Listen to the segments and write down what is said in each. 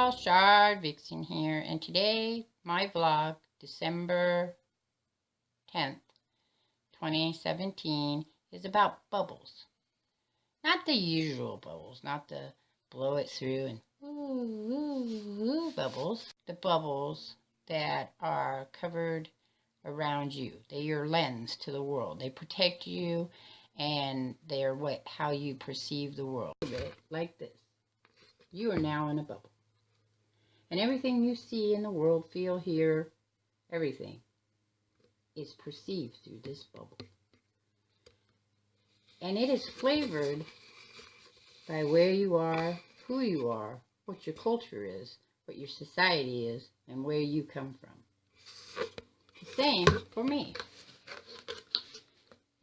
y'all, Shardvixen here, and today my vlog, December 10th, 2017, is about bubbles. Not the usual bubbles, not the blow it through and ooh, ooh, ooh bubbles. The bubbles that are covered around you. They're your lens to the world. They protect you, and they're how you perceive the world. Like this. You are now in a bubble. And everything you see in the world, feel, hear, everything is perceived through this bubble. And it is flavored by where you are, who you are, what your culture is, what your society is, and where you come from. The same for me.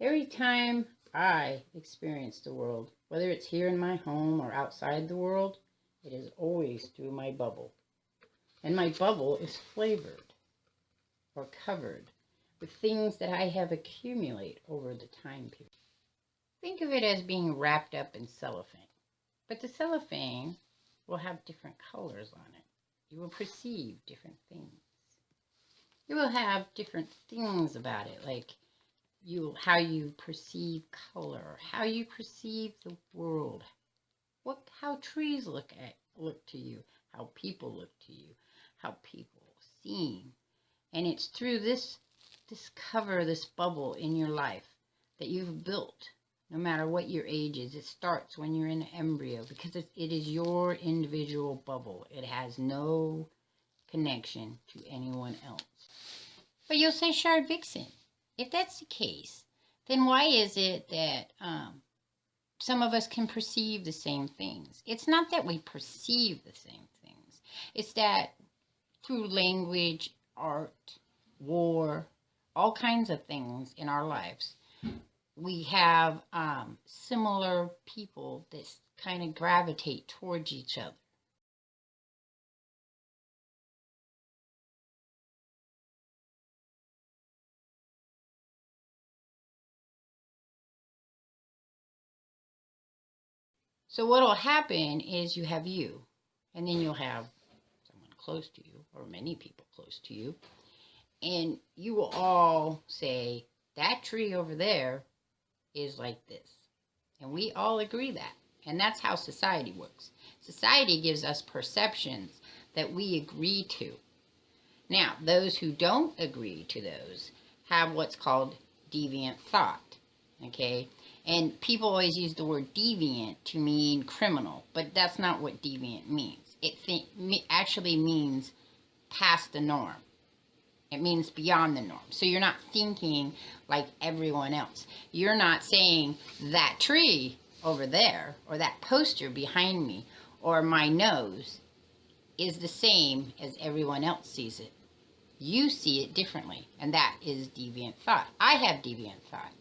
Every time I experience the world, whether it's here in my home or outside the world, it is always through my bubble. And my bubble is flavored or covered with things that I have accumulated over the time period. Think of it as being wrapped up in cellophane. But the cellophane will have different colors on it. You will perceive different things. You will have different things about it, like how you perceive color, how you perceive the world, how trees look to you, how people look to you, how people seem. And it's through this cover, this bubble in your life that you've built, no matter what your age is. It starts when you're in an embryo, because it is your individual bubble. It has no connection to anyone else. But you'll say, Shardvixen, if that's the case, then why is it that some of us can perceive the same things? It's not that we perceive the same things. It's that through language, art, war, all kinds of things in our lives, we have similar people that kind of gravitate towards each other. So what will happen is you have you, and then you'll have someone close to you, or many people close to you, and you will all say, that tree over there is like this. And we all agree that. And that's how society works. Society gives us perceptions that we agree to. Now, those who don't agree to those have what's called deviant thought, okay? And people always use the word deviant to mean criminal, but that's not what deviant means. It actually means past the norm. It means beyond the norm. So you're not thinking like everyone else. You're not saying that tree over there, or that poster behind me, or my nose is the same as everyone else sees it. You see it differently, and that is deviant thought. I have deviant thought.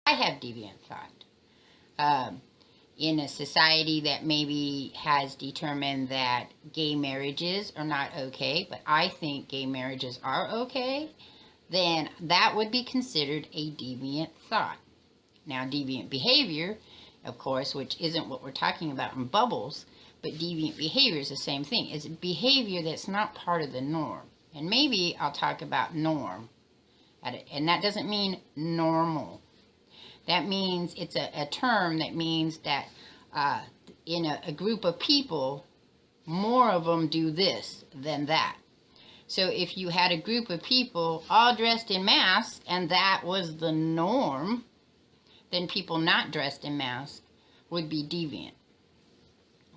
I have deviant thought. In a society that maybe has determined that gay marriages are not okay, but I think gay marriages are okay, then that would be considered a deviant thought. Now, deviant behavior, of course, which isn't what we're talking about in bubbles, but deviant behavior is the same thing. It's behavior that's not part of the norm. And maybe I'll talk about norm, and that doesn't mean normal. That means it's a term that means that in a group of people, more of them do this than that. So if you had a group of people all dressed in masks and that was the norm, then people not dressed in masks would be deviant.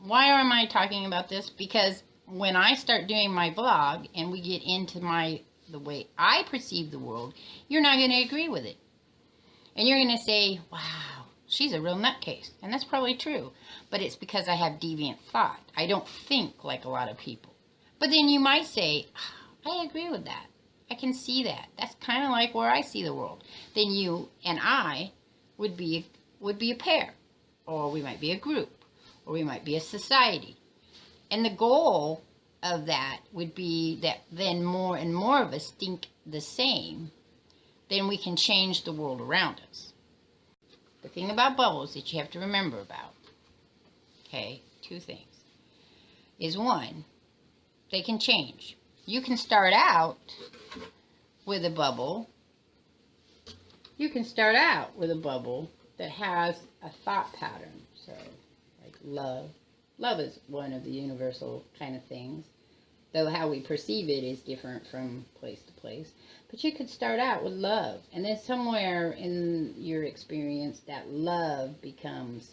Why am I talking about this? Because when I start doing my vlog and we get into the way I perceive the world, you're not going to agree with it. And you're going to say, wow, she's a real nutcase. And that's probably true. But it's because I have deviant thought. I don't think like a lot of people. But then you might say, I agree with that. I can see that. That's kind of like where I see the world. Then you and I would be a pair. Or we might be a group. Or we might be a society. And the goal of that would be that then more and more of us think the same. Then we can change the world around us. the thing about bubbles that you have to remember about, okay, two things, is one, they can change. You can start out with a bubble. You can start out with a bubble that has a thought pattern. So, like love. Love is one of the universal kind of things, though how we perceive it is different from place to place. But you could start out with love, and then somewhere in your experience, that love becomes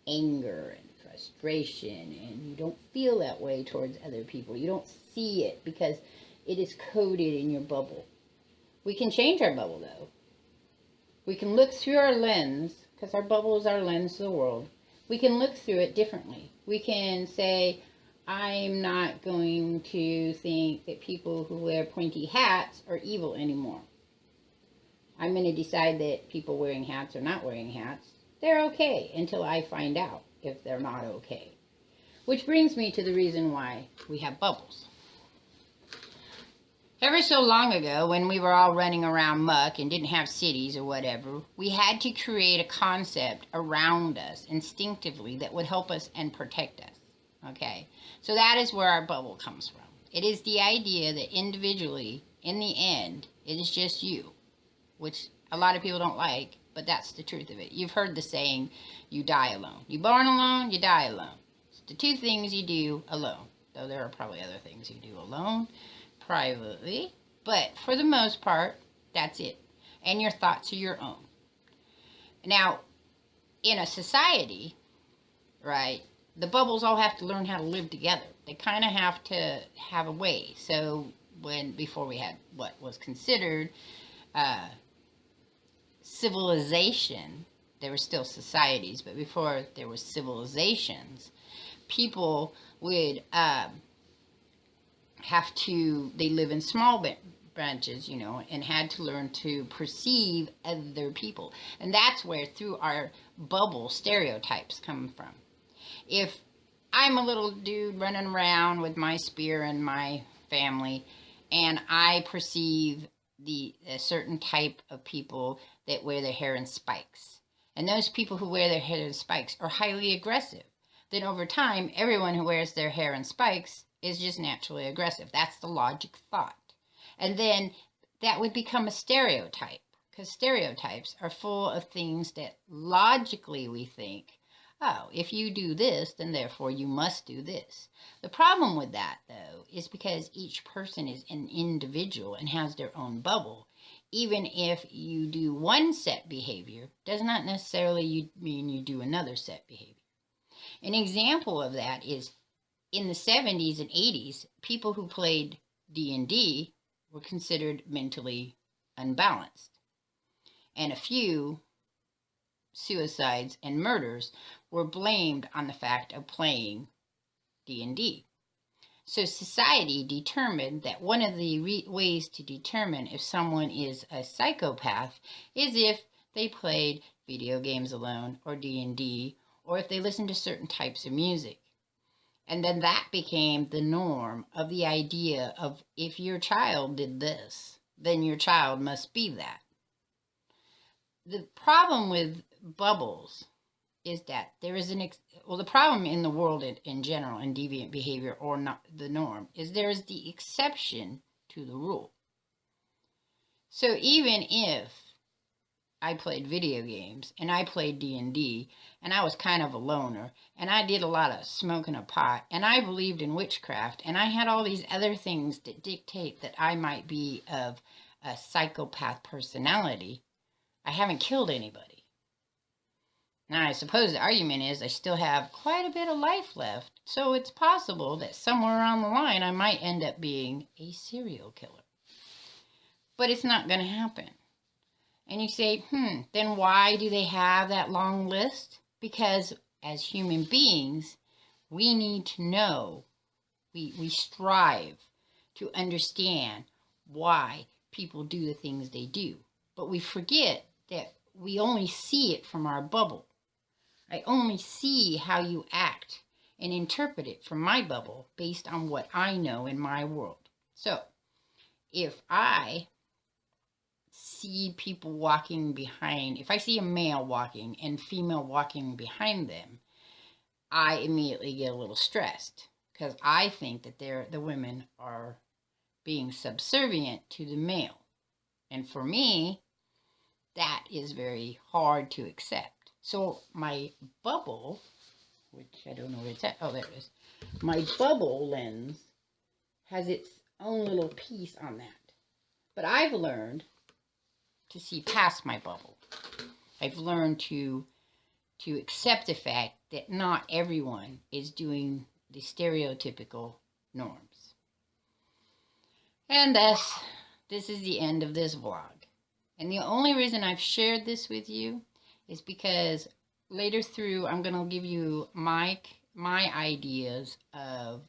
anger and frustration, and you don't feel that way towards other people. You don't see it because it is coded in your bubble. We can change our bubble, though. We can look through our lens, because our bubble is our lens to the world. We can look through it differently. We can say, I'm not going to think that people who wear pointy hats are evil anymore. I'm going to decide that people wearing hats or not wearing hats, they're okay until I find out if they're not okay. Which brings me to the reason why we have bubbles. Ever so long ago, when we were all running around muck and didn't have cities or whatever, we had to create a concept around us instinctively that would help us and protect us. Okay? So that is where our bubble comes from. It is the idea that individually, in the end, it is just you, which a lot of people don't like, but that's the truth of it. You've heard the saying, you die alone. You're born alone, you die alone. It's the two things you do alone, though there are probably other things you do alone, privately, but for the most part, that's it. And your thoughts are your own. Now, in a society, right, the bubbles all have to learn how to live together. They kind of have to have a way. So before we had what was considered civilization, there were still societies, but before there were civilizations, people would they live in small branches, you know, and had to learn to perceive other people. And that's where, through our bubble, stereotypes come from. If I'm a little dude running around with my spear and my family, and I perceive a certain type of people that wear their hair in spikes, and those people who wear their hair in spikes are highly aggressive, then over time, everyone who wears their hair in spikes is just naturally aggressive. That's the logic thought. And then that would become a stereotype, because stereotypes are full of things that logically we think, oh, if you do this, then therefore you must do this. The problem with that, though, is because each person is an individual and has their own bubble. Even if you do one set behavior, does not necessarily mean you do another set behavior. An example of that is in the 70s and 80s, people who played D&D were considered mentally unbalanced. And a few suicides and murders were blamed on the fact of playing D&D. So society determined that one of the ways to determine if someone is a psychopath is if they played video games alone or D&D, or if they listened to certain types of music. And then that became the norm of the idea of, if your child did this, then your child must be that. The problem with bubbles is that there is the problem in the world in general, in deviant behavior or not the norm, is there is the exception to the rule. So even if I played video games and I played D&D and I was kind of a loner and I did a lot of smoking a pot and I believed in witchcraft and I had all these other things that dictate that I might be of a psychopath personality, I haven't killed anybody. Now, I suppose the argument is I still have quite a bit of life left, so it's possible that somewhere along the line I might end up being a serial killer. But it's not going to happen. And you say, then why do they have that long list? Because as human beings, we need to know, we strive to understand why people do the things they do. But we forget that we only see it from our bubble. I only see how you act and interpret it from my bubble based on what I know in my world. So, if I see people walking behind, if I see a male walking and female walking behind them, I immediately get a little stressed because I think that the women are being subservient to the male. And for me, that is very hard to accept. So my bubble, which I don't know where it's at. Oh, there it is. My bubble lens has its own little piece on that. But I've learned to see past my bubble. I've learned to accept the fact that not everyone is doing the stereotypical norms. And thus, this is the end of this vlog. And the only reason I've shared this with you is because later through, I'm going to give you my ideas of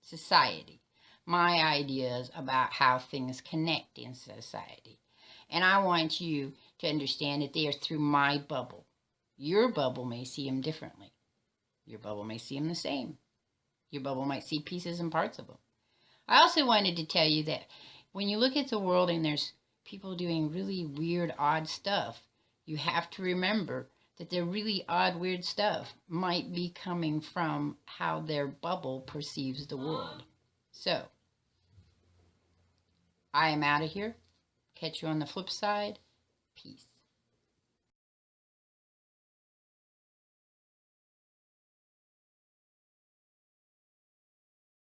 society, my ideas about how things connect in society. And I want you to understand that they are through my bubble. Your bubble may see them differently. Your bubble may see them the same. Your bubble might see pieces and parts of them. I also wanted to tell you that when you look at the world and there's people doing really weird, odd stuff, you have to remember that their really odd, weird stuff might be coming from how their bubble perceives the world. So, I am out of here. Catch you on the flip side. Peace.